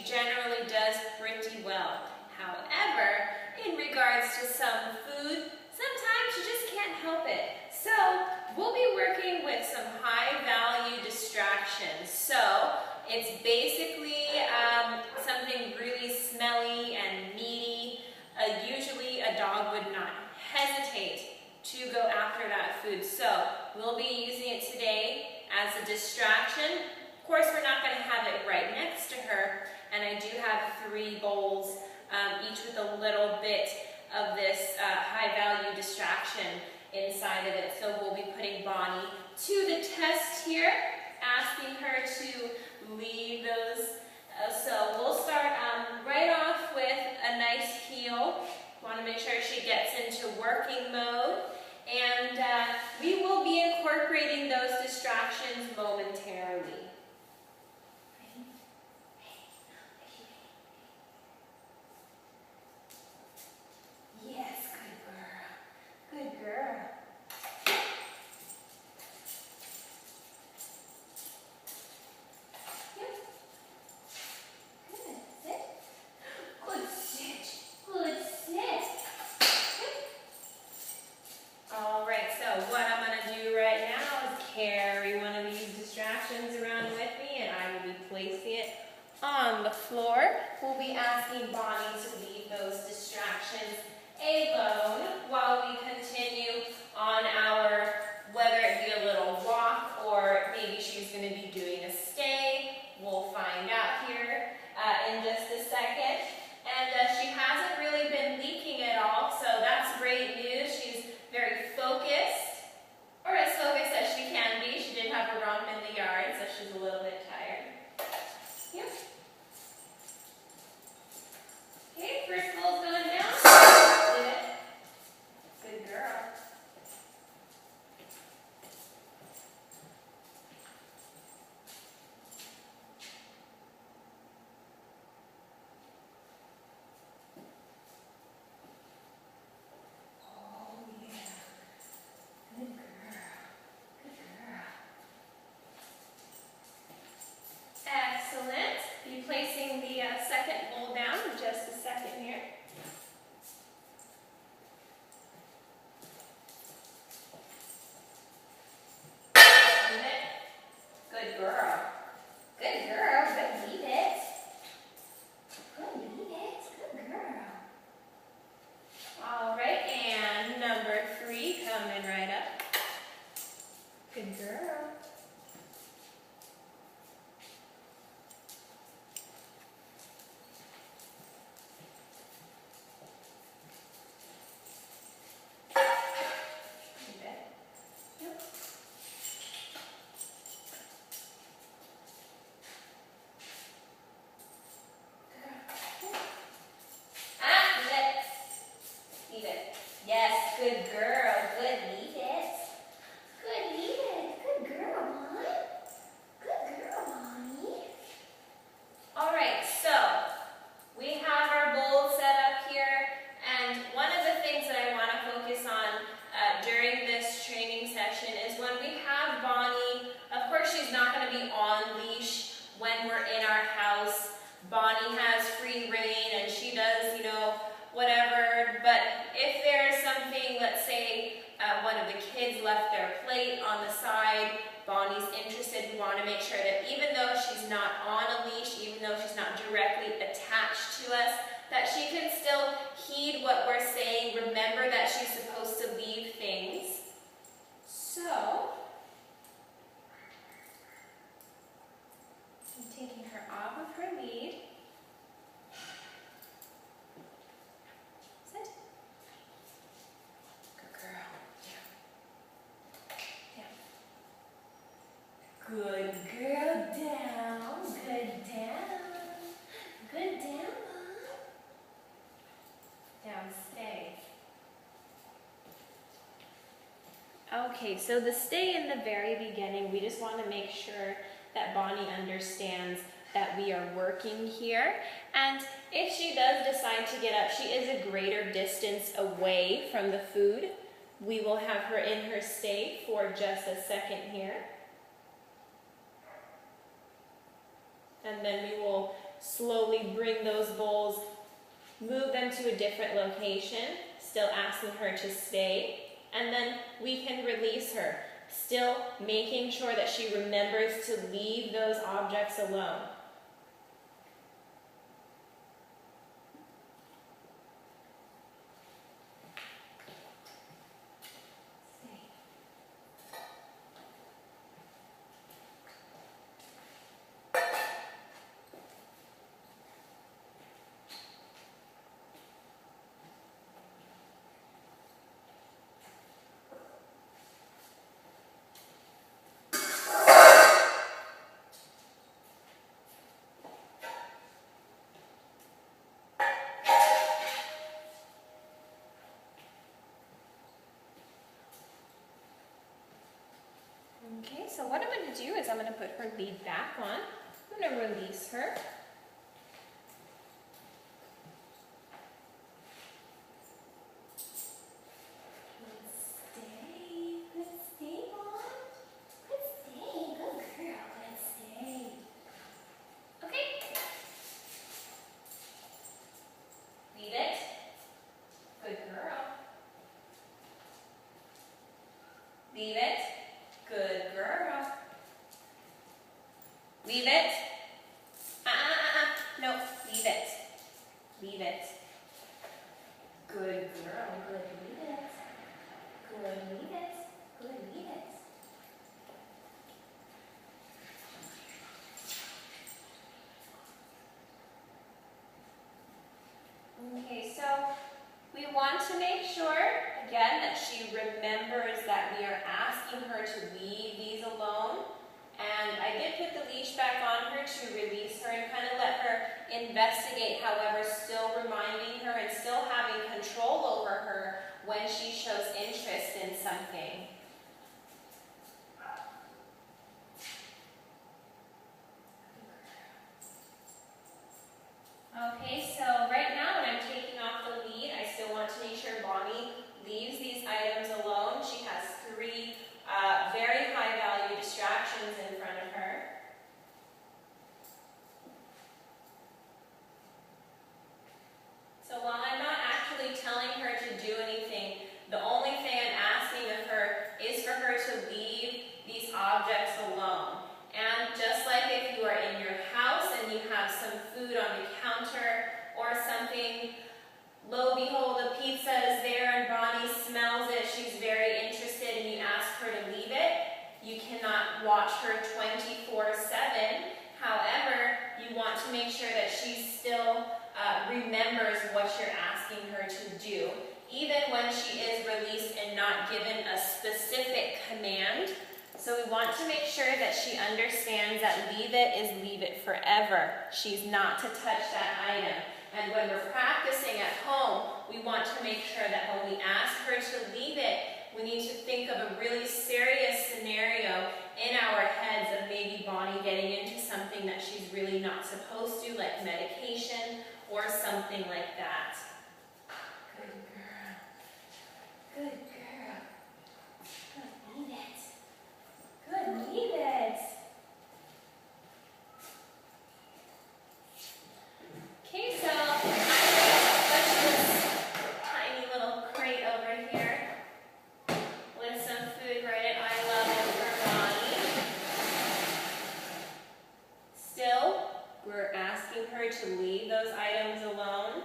generally does pretty well. However, in regards to some food, sometimes you just can't help it. So we'll be working with some high-value distractions. So it's basically something really smelly and meaty. Usually a dog would not hesitate to go after that food. So we'll be using it today as a distraction. Of course, we're not going to have it right next to her. And I do have 3 bowls, each with a little bit of this high-value distraction inside of it. So we'll be putting Bonnie to the test here, asking her to leave those. So we'll start right off with a nice heel. Want to make sure she gets into working mode. And we will be incorporating those distractions momentarily. Yes, good girl. Good girl. Yep. Good. Sit. Good sit. Good sit. All right, so what I'm going to do right now is carry one of these distractions around with me, and I will be placing it on the floor. We'll be asking Bonnie to leave those distractions alone while we continue on our, whether it be a little walk or maybe she's going to be doing a stay. We'll find out here in just a second. And she hasn't really been leaking at all, so that's great news. She's very focused, or as focused as she can be. She did have a romp in the yard, so she's a little bit tired. Yep. Okay, first bowl's going down. Good. Good girl. Excellent. Be placing the second bowl down in just a second here. Good girl. Good girl. Good, leave it. Good, leave it. Good girl. All right, and number 3 coming right up. Good girl. Yes, good girl. Good, leave it. Good, leave it. Good girl, Bonnie. Good girl, Bonnie. All right, so we have our bowl set up here, and one of the things that I want to focus on during this training session is when we have Bonnie. Of course, she's not going to be on leash when we're in our house. Bonnie has free reign, and she does, whatever, but if there's something, let's say one of the kids left their plate on the side, Bonnie's interested, we want to make sure that even though she's not on a leash, even though she's not directly attached to us, that she can still heed what we're saying, remember that she's supposed to leave things. So, I'm taking her off of her lead. Good girl, down. Good down. Good down. Down, stay. Okay, so the stay in the very beginning, we just want to make sure that Bonnie understands that we are working here. And if she does decide to get up, she is a greater distance away from the food. We will have her in her stay for just a second here. And then we will slowly bring those bowls, move them to a different location, still asking her to stay, and then we can release her, still making sure that she remembers to leave those objects alone. Okay, so what I'm going to do is I'm going to put her lead back on. I'm going to release her. Leave it. Good girl. Leave it. No, leave it. Leave it. Good girl. Good, leave it. Good, leave it. Good, leave it. Okay, so we want to make sure, again, that she remembers that we are asking her to leave these alone. And I did put the leash back on her to release her and kind of let her investigate, however, still reminding her and still having control over her when she shows interest in something. Okay, so right now when I'm taking off the lead, I still want to make sure Bonnie leaves these items alone. She has 3 very high value distractions in front of her. So while I'm not actually telling her to do anything, the only thing I'm asking of her is for her to leave these objects alone. And just like if you are in your house and you have some food on the counter or something, lo and behold, a pizza is there and Bonnie smells it, she's very interested, and you ask her to leave it. You cannot watch her 24/7. However, you want to make sure that she still remembers what you're asking her to do. Even when she is released and not given a specific command. So we want to make sure that she understands that leave it is leave it forever. She's not to touch that item. And when we're practicing at home, we want to make sure that when we ask her to leave it, we need to think of a really serious scenario in our heads of maybe Bonnie getting into something that she's really not supposed to, like medication or something like that. Good girl. Good girl. Good, leave it. Good, leave it. Okay, so I'm going to touch this tiny little crate over here with some food right at eye level for Bonnie. Still, we're asking her to leave those items alone.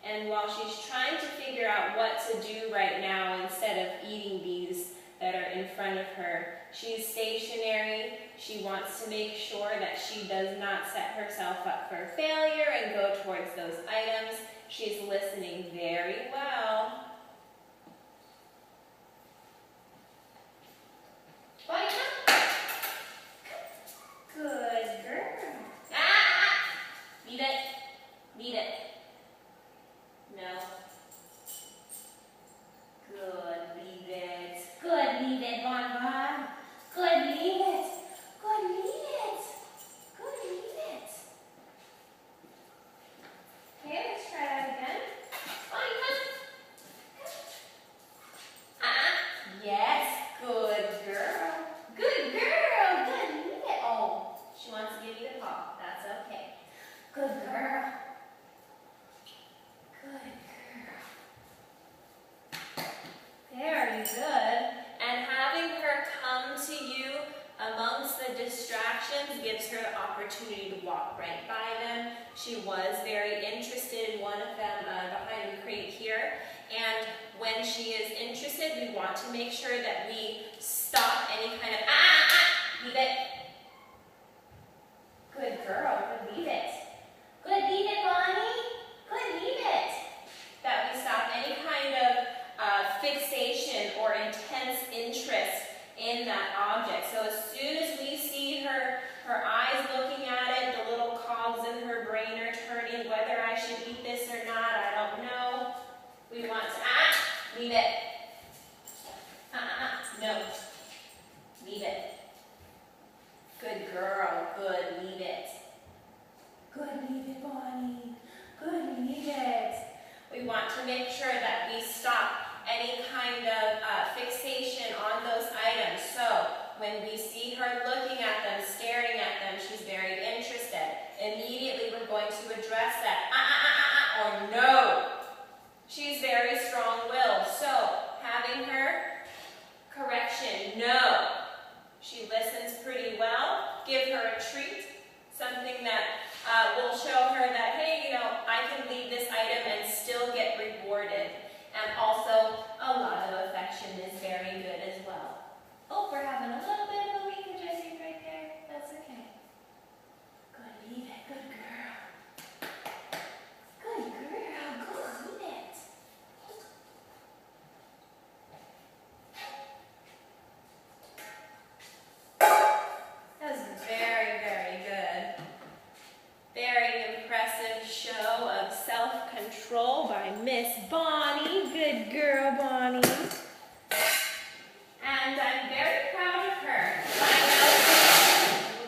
And while she's trying to figure out what to do right now instead of eating these that are in front of her, she's stationary. She wants to make sure that she does not set herself up for failure and go towards those items. She's listening very well. Bonnie, come. Good girl. Leave it. Leave it. No. Good, leave it. Good, leave it, Bon Bon. Good, leave it. Good, leave it. Good, leave it. Okay, let's try that again. Bonnie, come. amongst the distractions gives her the opportunity to walk right by them. She was very interested in one of them behind the crate here. And when she is interested, we want to make sure that we stop any kind of, leave it. Good girl, good, leave it. Good, leave it, Bonnie. Good, leave it. That we stop any kind of fixation or intense interest in that object. So as soon as we see her eyes looking at it, the little cogs in her brain are turning, whether I should eat this or not, I don't know. We want to, leave it. No. Leave it. Good girl, good, leave it. Good, leave it, Bonnie. Good, leave it. We want to make sure that we stop any kind of fixation on those items. So when we see her looking at them, staring at them, she's very interested. Immediately we're going to address that, or no. She's very strong-willed. So having her, correction, no. She listens pretty well. Give her a treat, something that will show her that, hey, I can leave this item and still get rewarded. And also, a lot of affection is very good as well. Oh, we're having a little bit of a leakage, I think, right there. That's okay. Good, leave it. Good girl. Good girl. Good, leave it. That was very, very good. Very impressive show of self-control by Miss Bonnie. Good girl, Bonnie. And I'm very proud of her. I know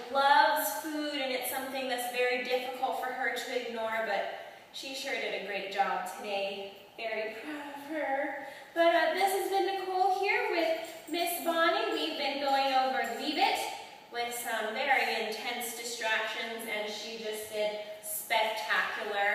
she loves food and it's something that's very difficult for her to ignore, but she sure did a great job today. Very proud of her. But this has been Nicole here with Miss Bonnie. We've been going over Leave It with some very intense distractions, and she just did spectacular.